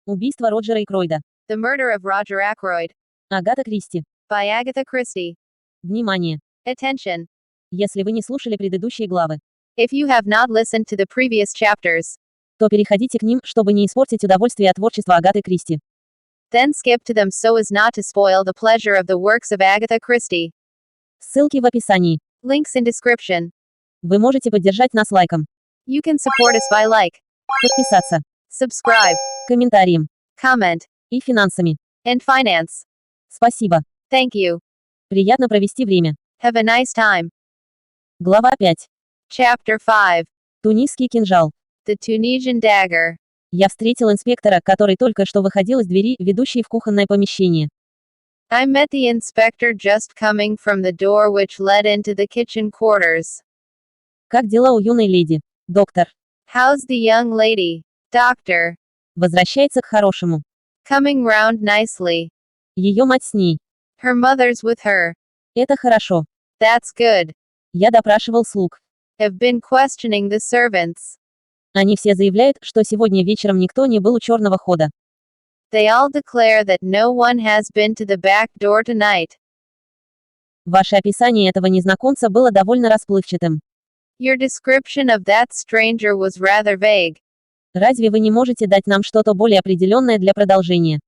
Убийство Роджера Экройда. The Murder of Roger Ackroyd. Агата Кристи. By Agatha Christie. Внимание! Attention. Если вы не слушали предыдущие главы, If you have not listened to the previous chapters, то переходите к ним, чтобы не испортить удовольствие от творчества Агаты Кристи. then skip to them so as not to spoil the pleasure of the works of Agatha Christie. Ссылки в описании. Links in description. Вы можете поддержать нас лайком, You can support us by like, подписаться, subscribe, комментарием comment, и финансами. and finance. Спасибо. Thank you. Приятно провести время. Have a nice time. Глава 5. Chapter 5. Тунисский кинжал. The Tunisian Dagger. Я встретил инспектора, который только что выходил из двери, ведущей в кухонное помещение. I met the inspector just coming from the door which led into the kitchen quarters. Как дела у юной леди? Доктор. How's the young lady? Doctor. Возвращается к хорошему. Coming round nicely. Ее мать с ней. Her mother's with her. Это хорошо. That's good. Я допрашивал слуг. Have been questioning the servants. Они все заявляют, что сегодня вечером никто не был у черного хода. They all declare that no one has been to the back door tonight. Ваше описание этого незнакомца было довольно расплывчатым. Your description of that stranger was rather vague. Разве вы не можете дать нам что-то более определенное для продолжения?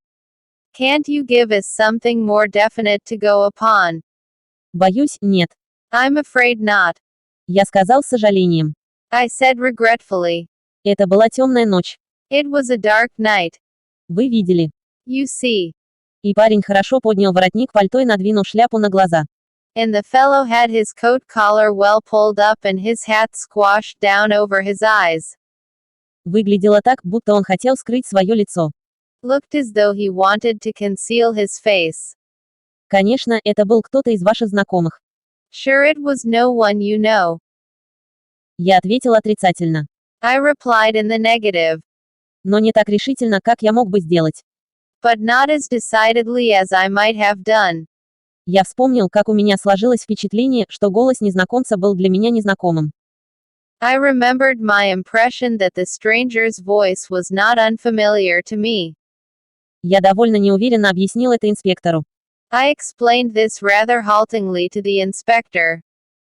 Can't you give us something more definite to go upon? Боюсь, нет. I'm afraid not. Я сказал с сожалением. I said regretfully. Это была темная ночь. It was a dark night. Вы видели. You see. И парень хорошо поднял воротник пальто и надвинул шляпу на глаза. And the fellow had his coat collar well pulled up and his hat squashed down over his eyes. Выглядело так, будто он хотел скрыть свое лицо. Looked as though he wanted to conceal his face. Конечно, это был кто-то из ваших знакомых. Sure, it was no one you know. Я ответил отрицательно. I replied in the negative. Но не так решительно, как я мог бы сделать. But not as decidedly as I might have done. Я вспомнил, как у меня сложилось впечатление, что голос незнакомца был для меня незнакомым. I remembered my impression that the stranger's voice was not unfamiliar to me. Я довольно неуверенно объяснил это инспектору. I explained this rather haltingly to the inspector.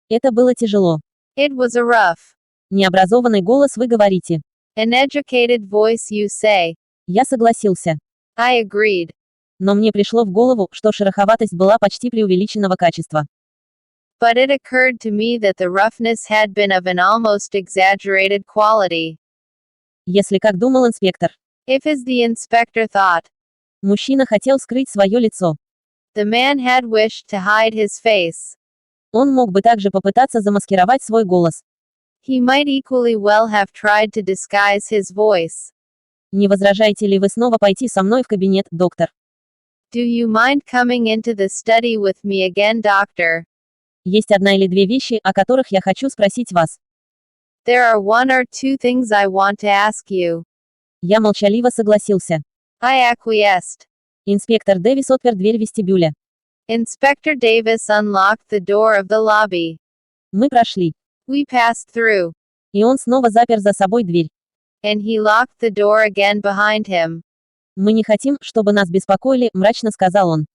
Это было тяжело. It was a rough. Необразованный голос, вы говорите. An educated voice, you say. Я согласился. I agreed. Но мне пришло в голову, что шероховатость была почти преувеличенного качества. But it occurred to me that the roughness had been of an almost exaggerated quality. Если как думал инспектор. If as the inspector thought. Мужчина хотел скрыть свое лицо. The man had wished to hide his face. Он мог бы также попытаться замаскировать свой голос. He might equally well have tried to disguise his voice. Не возражаете ли вы снова пойти со мной в кабинет, доктор? Do you mind coming into the study with me again, doctor? Есть одна или две вещи, о которых я хочу спросить вас. There are one or two things I want to ask you. Я молчаливо согласился. I acquiesced. Инспектор Дэвис отпер дверь вестибюля. Inspector Davis unlocked the door of the lobby. Мы прошли. We passed through. И он снова запер за собой дверь. And he locked the door again behind him. Мы не хотим, чтобы нас беспокоили, мрачно сказал он.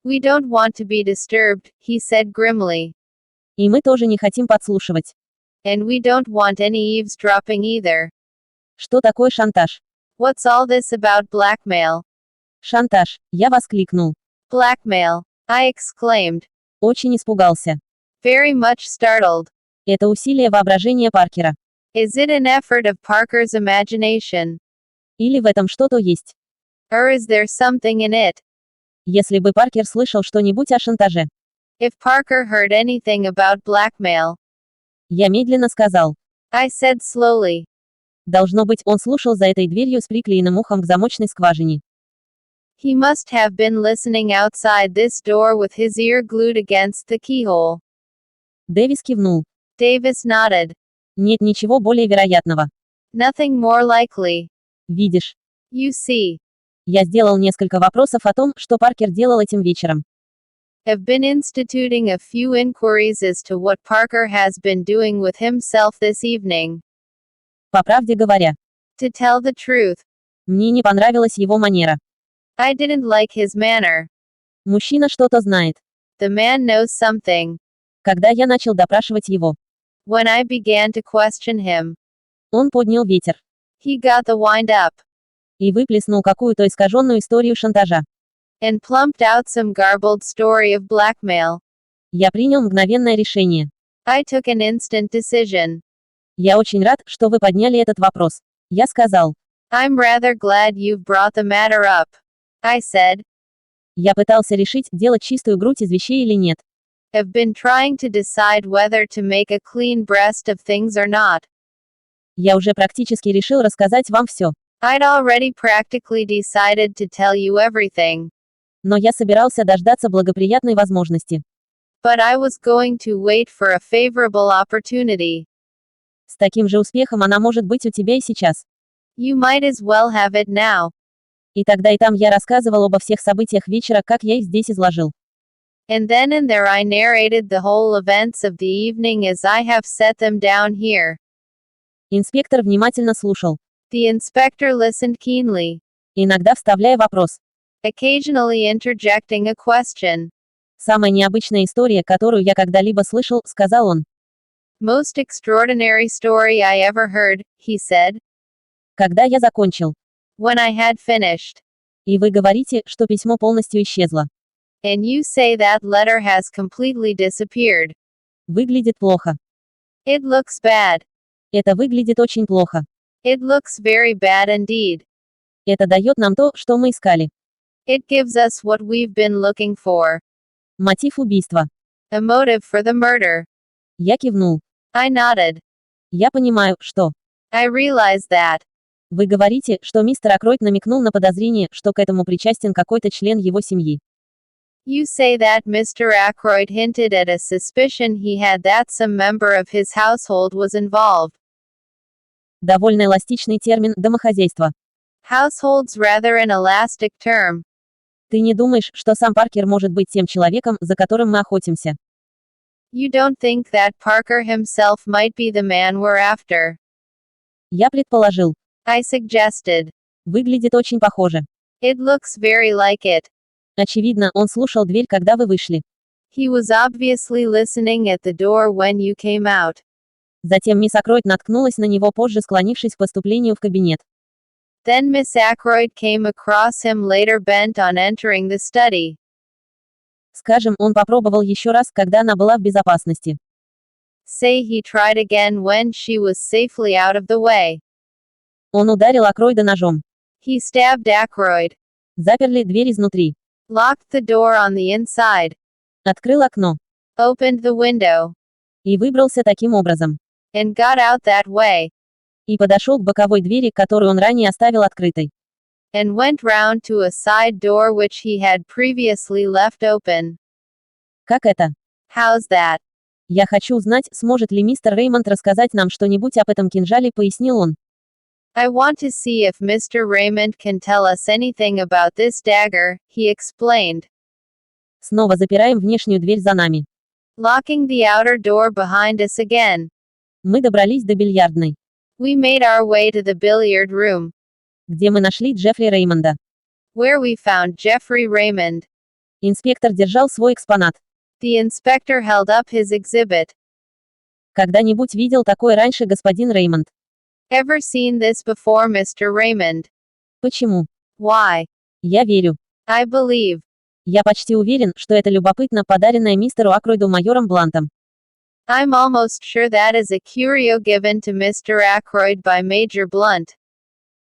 We don't want to be disturbed, he said grimly. И мы тоже не хотим подслушивать. And we don't want any eavesdropping either. Что такое шантаж? What's all this about blackmail? Шантаж, я воскликнул. Blackmail, I exclaimed. Очень испугался. Very much startled. Это усилие воображения Паркера. Is it an effort of Parker's imagination? Или в этом что-то есть? Or is there something in it? Если бы Паркер слышал что-нибудь о шантаже. If Parker heard anything about blackmail. Я медленно сказал. I said slowly. Должно быть, он слушал за этой дверью с приклеенным ухом к замочной скважине. He must have been listening outside this door with his ear glued against the keyhole. Дэвис кивнул. Davis nodded. Нет ничего более вероятного. Nothing more likely. Видишь. You see. Я сделал несколько вопросов о том, что Паркер делал этим вечером. Have been instituting a few inquiries as to what Parker has been doing with himself this evening. По правде говоря. To tell the truth. Мне не понравилась его манера. I didn't like his manner. Мужчина что-то знает. The man knows something. Когда я начал допрашивать его, When I began to question him, он поднял ветер he got the wind up и выплеснул какую-то искаженную историю шантажа. and plumped out some garbled story of blackmail. Я принял мгновенное решение. I took an instant decision. Я очень рад, что вы подняли этот вопрос. Я сказал. I'm rather glad you've brought the matter up. I said. Я пытался решить, делать чистую грудь из вещей или нет. Have been trying to decide whether to make a clean breast of things or not. Я уже практически решил рассказать вам все. I'd already practically decided to tell you everything. Но я собирался дождаться благоприятной возможности. But I was going to wait for a favorable opportunity. С таким же успехом она может быть у тебя и сейчас. You might as well have it now. И тогда и там я рассказывал обо всех событиях вечера, как я их здесь изложил. And then and there I narrated the whole events of the evening as I have set them down here. Инспектор внимательно слушал, The inspector listened keenly, иногда вставляя вопрос. occasionally interjecting a question. Самая необычная история, которую я когда-либо слышал, сказал он. Most extraordinary story I ever heard, he said. Когда я закончил. When I had finished. И вы говорите, что письмо полностью исчезло. And you say that letter has completely disappeared. Выглядит плохо. It looks bad. Это выглядит очень плохо. It looks very bad indeed. Это дает нам то, что мы искали. It gives us what we've been looking for. Мотив убийства. A motive for the murder. Я кивнул. I nodded. Я понимаю, что. I realized that. Вы говорите, что мистер Экройд намекнул на подозрение, что к этому причастен какой-то член его семьи. You say that Mr. Aykroyd hinted at a suspicion he had that some member of his household was involved. Довольно эластичный термин «домохозяйство». Household's rather an elastic term. Ты не думаешь, что сам Паркер может быть тем человеком, за которым мы охотимся? You don't think that Parker himself might be the man we're after. Я предположил. I suggested. Выглядит очень похоже. It looks very like it. Очевидно, он слушал дверь, когда вы вышли. He was obviously listening at the door when you came out. Затем мисс Экройд наткнулась на него позже, склонившись к поступлению в кабинет. Then Miss Aykroyd came across him later bent on entering the study. Скажем, он попробовал еще раз, когда она была в безопасности. Say he tried again when she was safely out of the way. Он ударил Экройда ножом. He stabbed Aykroyd. Заперли дверь изнутри. Locked the door on the inside. Открыл окно. Opened the window. И выбрался таким образом. And got out that way. И подошел к боковой двери, которую он ранее оставил открытой. And went round to a side door which he had previously left open. Как это? How's that? Я хочу узнать, сможет ли мистер Реймонд рассказать нам что-нибудь об этом кинжале, пояснил он. I want to see if Mr. Raymond can tell us anything about this dagger, he explained. Снова запираем внешнюю дверь за нами. Locking the outer door behind us again. Мы добрались до бильярдной, We made our way to the billiard room, где мы нашли Джеффри Реймонда. where we found Jeffrey Raymond. Инспектор держал свой экспонат. The inspector held up his exhibit. Когда-нибудь видел такое раньше, господин Реймонд? Ever seen this before, Mr. Raymond? Почему? Why? Я верю. I believe. Я почти уверен, что это любопытно, подаренное мистеру Экройду майором Блантом. I'm almost sure that is a curio given to Mr. Aykroyd by Major Blunt.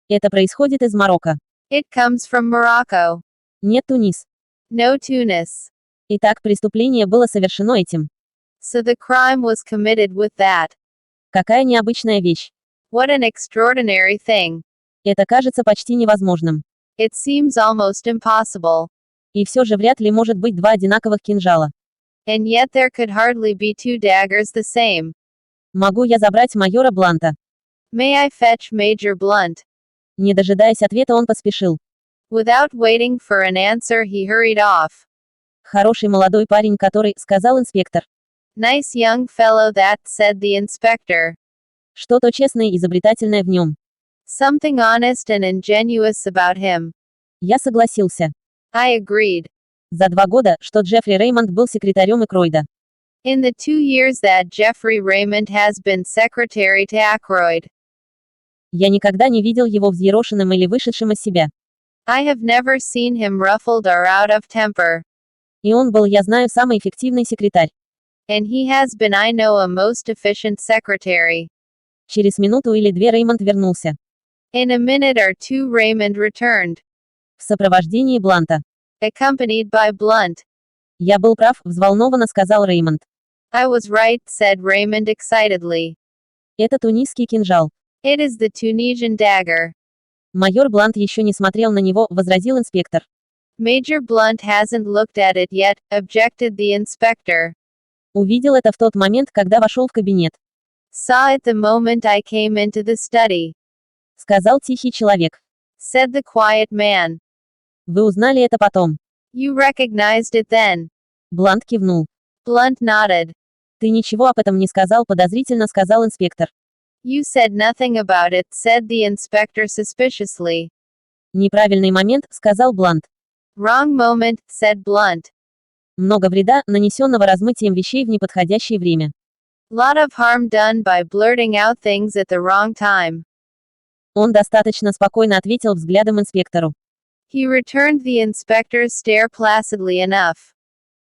Это происходит из Марокко. It comes from Morocco. Нет, Тунис. No Tunis. Итак, преступление было совершено этим. So the crime was committed with that. Какая необычная вещь. What an extraordinary thing. Это кажется почти невозможным. It seems almost impossible. И все же вряд ли может быть два одинаковых кинжала. And yet there could hardly be two daggers the same. Могу я забрать майора Бланта? May I fetch Major Blunt? Не дожидаясь ответа, он поспешил. Without waiting for an answer, he hurried off. Хороший молодой парень, который, сказал инспектор. Nice young fellow, that, said the inspector. Что-то честное и изобретательное в нем. Something honest and ingenuous about him. Я согласился. I agreed. За 2 года, что Джеффри Реймонд был секретарем Экройда. In the 2 years that Jeffrey Raymond has been secretary to Aykroyd, Я никогда не видел его взъерошенным или вышедшим из себя. I have never seen him ruffled or out of temper. И он был, я знаю, самый эффективный секретарь. And he has been, I know, a most efficient secretary. Через минуту или 2 Реймонд вернулся. In a minute or two Raymond returned, В сопровождении Бланта. accompanied by Blunt. Я был прав, взволнованно сказал Реймонд. I was right, said Raymond excitedly. Это тунисский кинжал. It is the Tunisian dagger. Майор Блант еще не смотрел на него, возразил инспектор. Major Blunt hasn't looked at it yet, objected the inspector. Увидел это в тот момент, когда вошел в кабинет. Saw it the moment I came into the study, Сказал тихий человек. said the quiet man. Вы узнали это потом. You recognized it then. Блант кивнул. Blunt nodded. Ты ничего об этом не сказал, подозрительно сказал инспектор. You said nothing about it, said the inspector suspiciously. Неправильный момент, сказал Блант. Wrong moment, said Blunt. Много вреда, нанесенного размытием вещей в неподходящее время. Lot of harm done by blurting out things at the wrong time. Он достаточно спокойно ответил взглядом инспектору. He returned the inspector's stare placidly enough.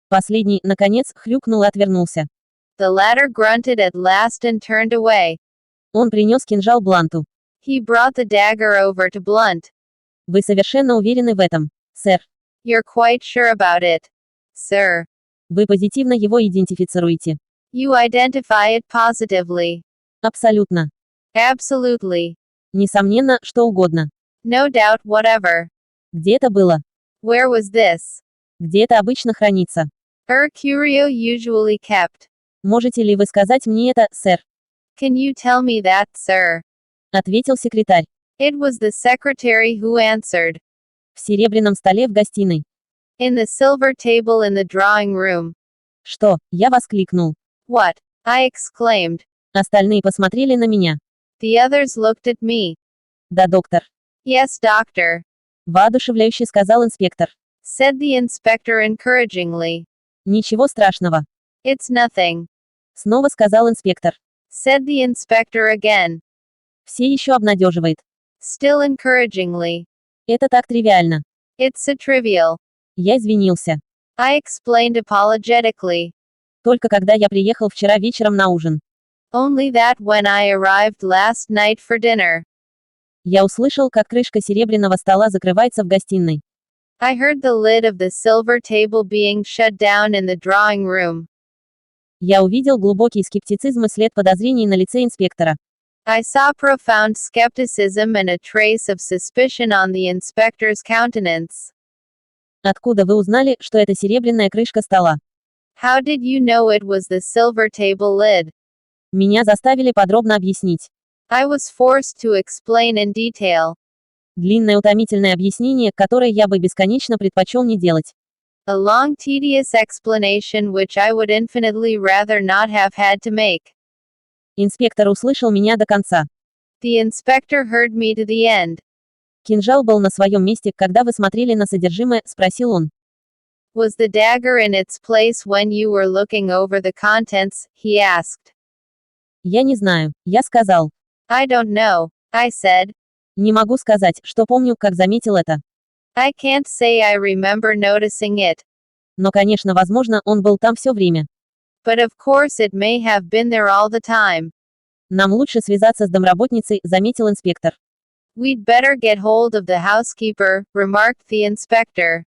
Последний, наконец, хрюкнул и отвернулся. The latter grunted at last and turned away. Он принес кинжал Бланту. He brought the dagger over to Blunt. Вы совершенно уверены в этом, сэр. You're quite sure about it, sir. Вы позитивно его идентифицируете. You identify it positively. Абсолютно. Absolutely. Несомненно, что угодно. No doubt whatever. Где это было? Where was this? Где это обычно хранится? Curio usually kept. Можете ли вы сказать мне это, сэр? Can you tell me that, sir? Ответил секретарь. It was the secretary who answered. В серебряном столе в гостиной. In the silver table in the drawing room. Что? Я воскликнул. What? I exclaimed. Остальные посмотрели на меня. The others looked at me. Да, доктор. Yes, doctor, Воодушевляюще сказал инспектор. said the inspector encouragingly. Ничего страшного. It's nothing, Снова сказал инспектор. said the inspector again, Все еще обнадеживает. still encouragingly. Это так тривиально. It's so trivial. Я извинился. I explained apologetically. Только когда я приехал вчера вечером на ужин. Only that when I arrived last night for dinner, Я услышал, как крышка серебряного стола закрывается в гостиной. I heard the lid of the silver table being shut down in the drawing room. Я увидел глубокий скептицизм и след подозрений на лице инспектора. I saw profound skepticism and a trace of suspicion on the inspector's countenance. Откуда вы узнали, что это серебряная крышка стола? How did you know it was the silver table lid? Меня заставили подробно объяснить. I was forced to explain in detail. Длинное утомительное объяснение, которое я бы бесконечно предпочел не делать. A long tedious explanation which I would infinitely rather not have had to make. Инспектор услышал меня до конца. The inspector heard me to the end. Кинжал был на своем месте, когда вы смотрели на содержимое, спросил он. Was the dagger in its place when you were looking over the contents? He asked. Я не знаю, я сказал. I don't know, I said. Не могу сказать, что помню, как заметил это. I can't say I remember noticing it. Но, конечно, возможно, он был там все время. But of course it may have been there all the time. Нам лучше связаться с домработницей, заметил инспектор. We'd better get hold of the housekeeper, remarked the inspector.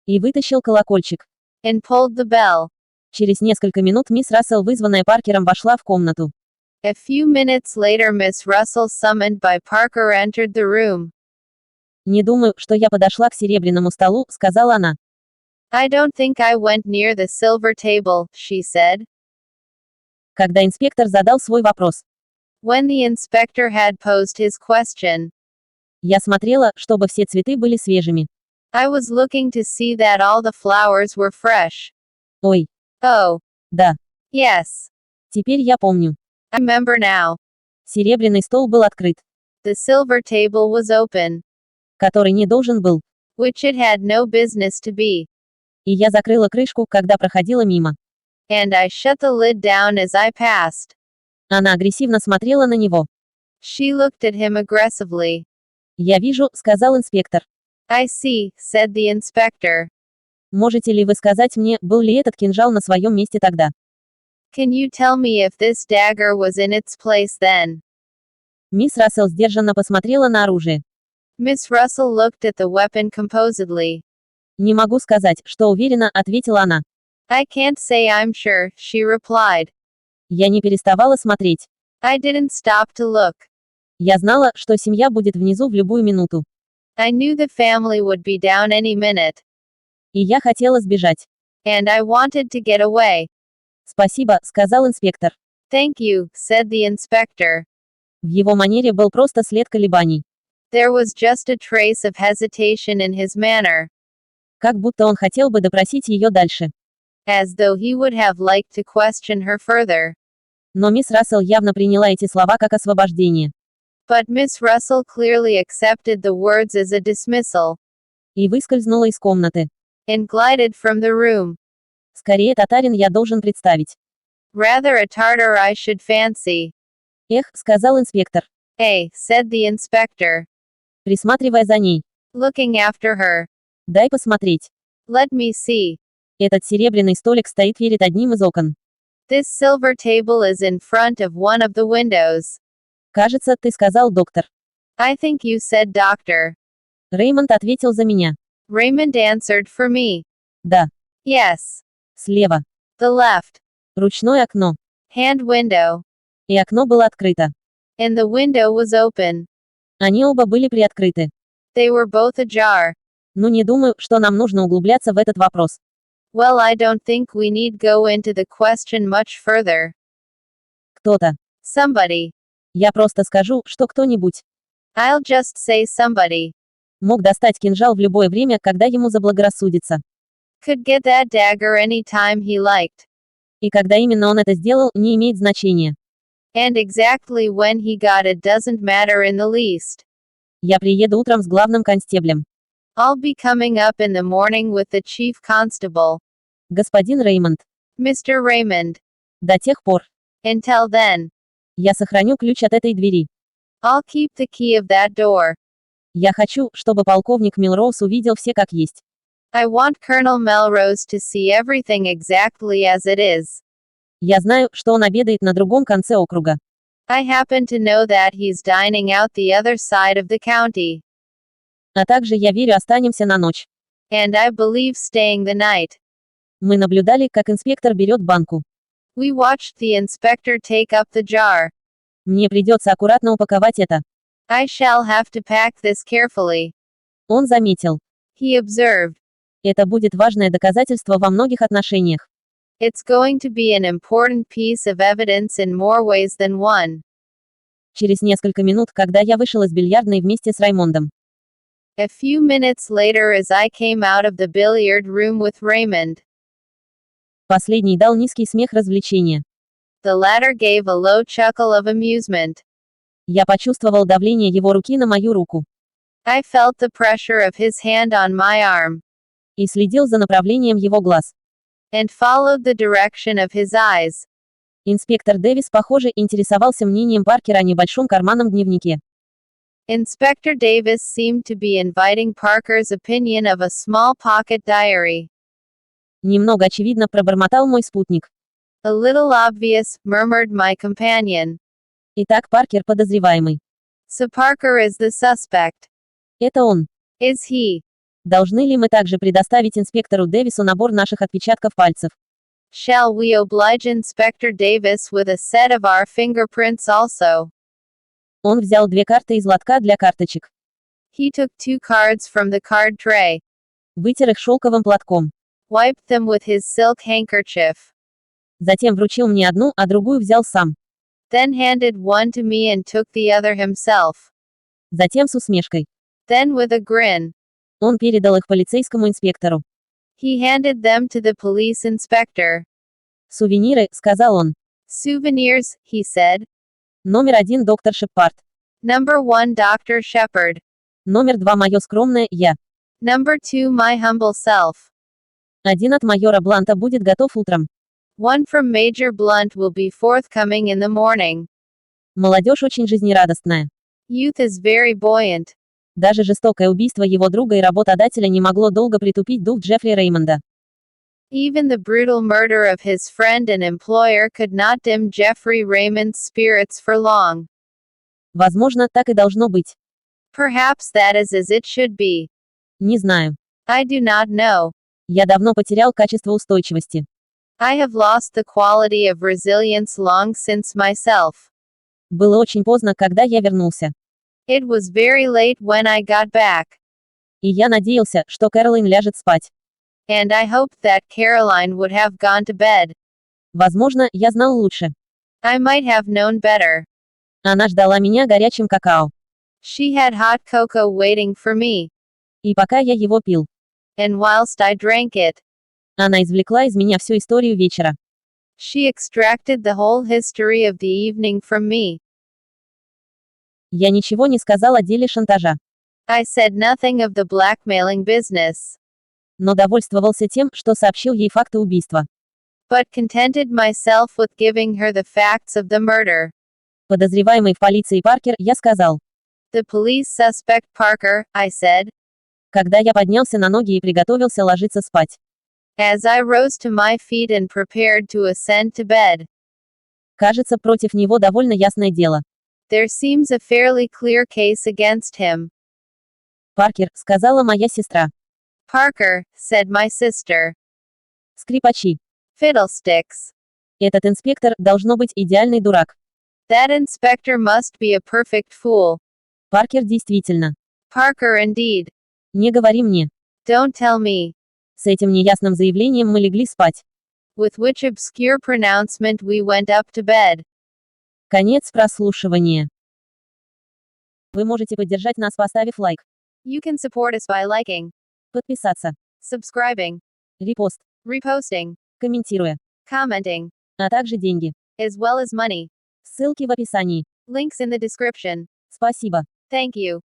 И вытащил колокольчик. And pulled the bell. Через несколько минут мисс Рассел, вызванная Паркером, вошла в комнату. A few minutes later Miss Russell, summoned by Parker, entered the room. Не думаю, что я подошла к серебряному столу, сказала она. I don't think I went near the silver table, she said. Когда инспектор задал свой вопрос. When the inspector had posed his question. Я смотрела, чтобы все цветы были свежими. I was looking to see that all the flowers were fresh. Ой. Oh. Да. Yes. Теперь я помню. I remember now. Серебряный стол был открыт. The silver table was open, который не должен был. which it had no business to be. И я закрыла крышку, когда проходила мимо. And I shut the lid down as I passed. Она агрессивно смотрела на него. She looked at him aggressively. «Я вижу», — сказал инспектор. I see, said the inspector. «Можете ли вы сказать мне, был ли этот кинжал на своем месте тогда?» Can you tell me if this dagger was in its place then? Мисс Рассел сдержанно посмотрела на оружие. Miss Russell looked at the weapon composedly. «Не могу сказать, что уверена», — ответила она. I can't say I'm sure, she replied. Я не переставала смотреть. I didn't stop to look. Я знала, что семья будет внизу в любую минуту. I knew the family would be down any minute. И я хотела сбежать. And I wanted to get away. «Спасибо», — сказал инспектор. Thank you, said the inspector. В его манере был просто след колебаний. There was just a trace of hesitation in his manner, Как будто он хотел бы допросить ее дальше. as though he would have liked to question her further. Но мисс Рассел явно приняла эти слова как освобождение. But Miss Russell clearly accepted the words as a dismissal, И выскользнула из комнаты. and glided from the room. Скорее татарин я должен представить. Rather a Tartar I should fancy. «Эх», — сказал инспектор, Said the inspector, присматривая за ней. looking after her. «Дай посмотреть. Let me see. Этот серебряный столик стоит перед одним из окон. This silver table is in front of one of the windows. Кажется, ты сказал доктор». I think you said doctor. Реймонд ответил за меня. Raymond answered for me. «Да». Yes. Слева. The left. Ручное окно. Hand window. И окно было открыто. And the window was open. Они оба были приоткрыты. They were both ajar. Ну не думаю, что нам нужно углубляться в этот вопрос. Well, I don't think we need go into the question much further. Кто-то. Somebody. Я просто скажу, что кто-нибудь I'll just say somebody. мог достать кинжал в любое время, когда ему заблагорассудится. Could get that dagger any time he liked. И когда именно он это сделал, не имеет значения. And exactly when he got it doesn't matter in the least. Я приеду утром с главным констеблем. I'll be coming up in the morning with the chief constable. Господин Реймонд. Mr. Raymond. До тех пор. Until then, Я сохраню ключ от этой двери. I'll keep the key of that door. Я хочу, чтобы полковник Милроуз увидел все как есть. I want Colonel Melrose to see everything exactly as it is. Я знаю, что он обедает на другом конце округа. I happen to know that he's dining out the other side of the county. А также я верю, останемся на ночь. And I believe staying the night. Мы наблюдали, как инспектор берет банку. We watched the inspector take up the jar. Мне придется аккуратно упаковать это. I shall have to pack this carefully. Он заметил. He observed. Это будет важное доказательство во многих отношениях. It's going to be an important piece of evidence in more ways than one. Через несколько минут, когда я вышел из бильярдной вместе с Раймондом. A few minutes later, as I came out of the billiard room with Raymond, Последний дал низкий смех развлечения. the latter gave a low chuckle of amusement. Я почувствовал давление его руки на мою руку. I felt the pressure of his hand on my arm, И следил за направлением его глаз. and followed the direction of his eyes. Инспектор Дэвис, похоже, интересовался мнением Паркера о небольшом карманном дневнике. Inspector Davis seemed to be inviting Parker's opinion of a small pocket diary. Немного очевидно пробормотал мой спутник. A little obvious, murmured my companion. Итак, Паркер подозреваемый. So Parker is the suspect. Это он. Is he? Должны ли мы также предоставить инспектору Дэвису набор наших отпечатков пальцев? Shall we oblige Inspector Davis with a set of our fingerprints also? Он взял 2 карты из лотка для карточек. He took 2 cards from the card tray, Вытер их шелковым платком. wiped them with his silk handkerchief, Затем вручил мне одну, а другую взял сам. then handed one to me and took the other himself. Затем с усмешкой. Then with a grin, Он передал их полицейскому инспектору. he handed them to the police inspector. «Сувениры», — сказал он. Souvenirs, he said. Номер 1 доктор Шепард. Number 1 Dr. Shepard. Номер 2 мое скромное «я». Number 2 My humble self. 1 от майора Бланта будет готов утром. 1 from Major Blunt will be forthcoming in the morning. Молодежь очень жизнерадостная. Youth is very buoyant. Даже жестокое убийство его друга и работодателя не могло долго притупить дух Джеффри Реймонда. Even the brutal murder of his friend and employer could not dim Jeffrey Raymond's spirits for long. Возможно, так и должно быть. Perhaps that is as it should be. Не знаю. I do not know. Я давно потерял качество устойчивости. I have lost the quality of resilience long since myself. Было очень поздно, когда я вернулся. It was very late when I got back. И я надеялся, что Кэролайн ляжет спать. And I hoped that Caroline would have gone to bed. Возможно, я знал лучше. I might have known better. Она ждала меня горячим какао. She had hot cocoa waiting for me. И пока я его пил, And whilst I drank it, она извлекла из меня всю историю вечера. she extracted the whole history of the evening from me. Я ничего не сказал о деле шантажа, I said nothing of the blackmailing business, но довольствовался тем, что сообщил ей факты убийства. but contented myself with giving her the facts of the murder. Подозреваемый в полиции Паркер, я сказал. The police suspect Parker, I said, Когда я поднялся на ноги и приготовился ложиться спать. as I rose to my feet and prepared to ascend to bed. Кажется, против него довольно ясное дело. There seems a fairly clear case against him. Паркер, сказала моя сестра. Parker, said my sister. Скрипачи. Fiddlesticks. Этот инспектор, должно быть, идеальный дурак. That inspector must be a perfect fool. Паркер действительно. Parker indeed. Не говори мне. Don't tell me. С этим неясным заявлением мы легли спать. With which obscure pronouncement we went up to bed. Конец прослушивания. Вы можете поддержать нас, поставив лайк, You can support us by liking, подписаться, subscribing, репост, reposting, комментируя, commenting, а также деньги. as well as money. Ссылки в описании. Links in the description. Спасибо. Thank you.